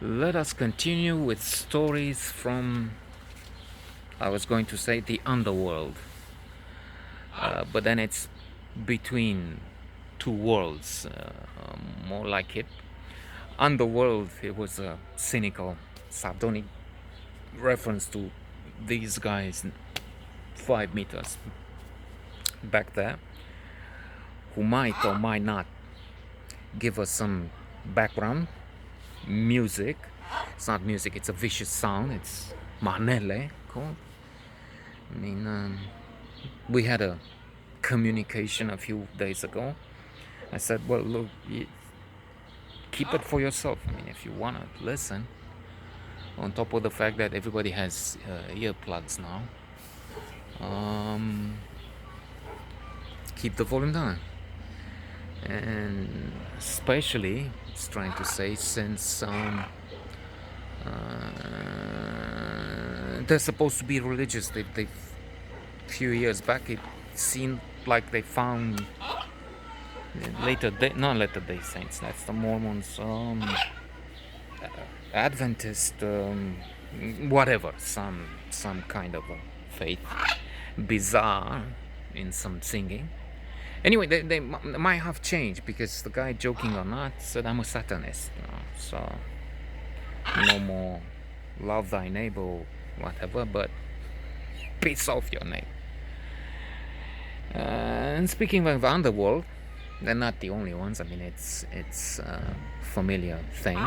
Let us continue with stories from, I was going to say, the underworld, but then it's between two worlds, more like it. Underworld, it was a cynical, sardonic reference to these guys 5 meters back there who might or might not give us some background music. It's not music, it's a vicious sound. It's manele called. I mean, we had a communication a few days ago. I said, well, look, keep it for yourself. I mean, if you want to listen, on top of the fact that everybody has earplugs now, um, keep the volume down. And especially, it's trying to say, since they're supposed to be religious. They few years back, it seemed like they found later day, not later day saints. That's the Mormons, Adventist, whatever, some kind of a faith, bizarre in some singing. Anyway, they might have changed because the guy, joking or not, said I'm a Satanist. So no more love thy neighbor, whatever, but piss off your neighbor. And speaking of underworld, they're not the only ones. I mean, it's a familiar thing,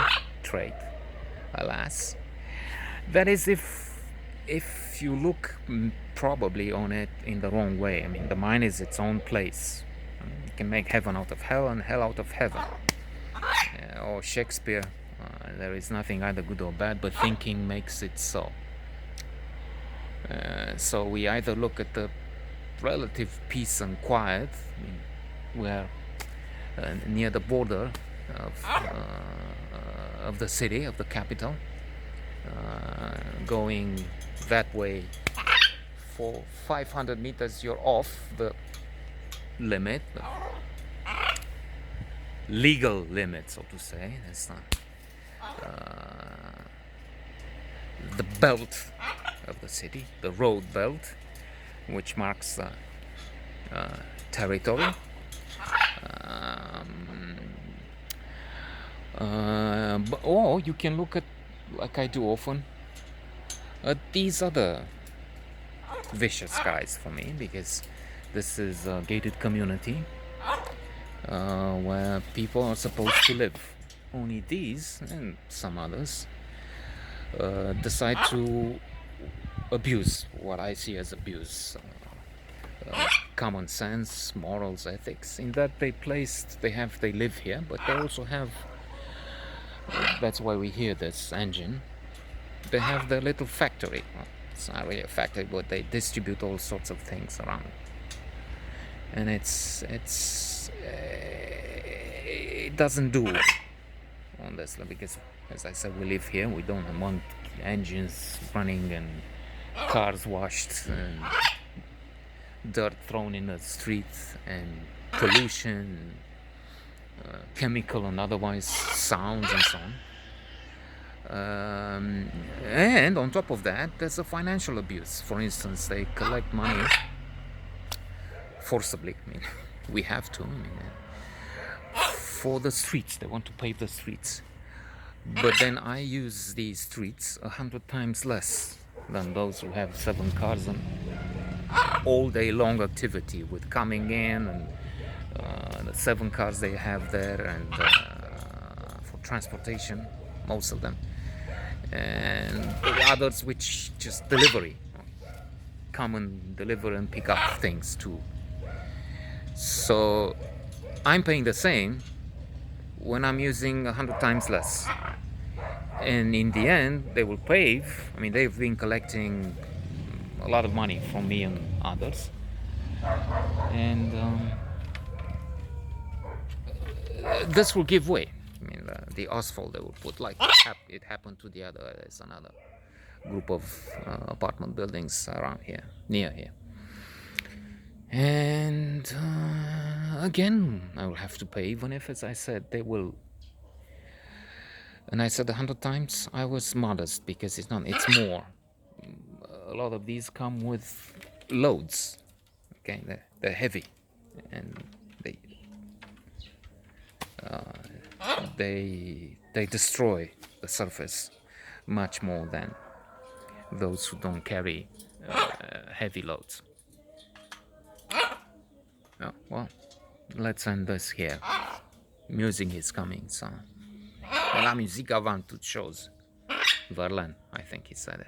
trait, alas. That is, if you look probably on it in the wrong way. I mean, the mind is its own place. I mean, you can make heaven out of hell and hell out of heaven. Or Shakespeare, there is nothing either good or bad, but thinking makes it so. So we either look at the relative peace and quiet, I mean, we're near the border of the city, of the capital, going that way. For 500 meters, you're off the limit, the legal limit, so to say. That's not the belt of the city, the road belt, which marks territory. Or you can look at, like I do often, at these other vicious guys for me, because this is a gated community where people are supposed to live. Only these and some others decide to abuse what I see as abuse. Common sense, morals, ethics. In that they live here, but they also have. That's why we hear this engine. They have their little factory. Well, it's not really a factory, but they distribute all sorts of things around. And it doesn't do on this because, as I said, we live here. We don't want engines running and cars washed and dirt thrown in the streets and pollution, chemical and otherwise sounds and so on. And on top of that, there's a financial abuse. For instance, they collect money forcibly. I mean, we have to. I mean, for the streets, they want to pave the streets. But then I use these streets 100 times less than those who have 7 cars and all day long activity with coming in and the 7 cars they have there and for transportation, most of them, and the others which just delivery, come and deliver and pick up things too. So I'm paying the same when I'm using 100 times less. And in the end, they will pave. I mean, they've been collecting a lot of money from me and others. And this will give way. I mean, the asphalt they will put, like it happened to the other. There's another group of apartment buildings around here, near here. And again, I will have to pay, even if, as I said, they will And I said 100 times. I was modest because it's not. It's more. A lot of these come with loads. Okay, they're heavy, and they they destroy the surface much more than those who don't carry heavy loads. Oh, well, let's end this here. Music is coming, so la musica va in toutes choses. Verlaine, I think he said it.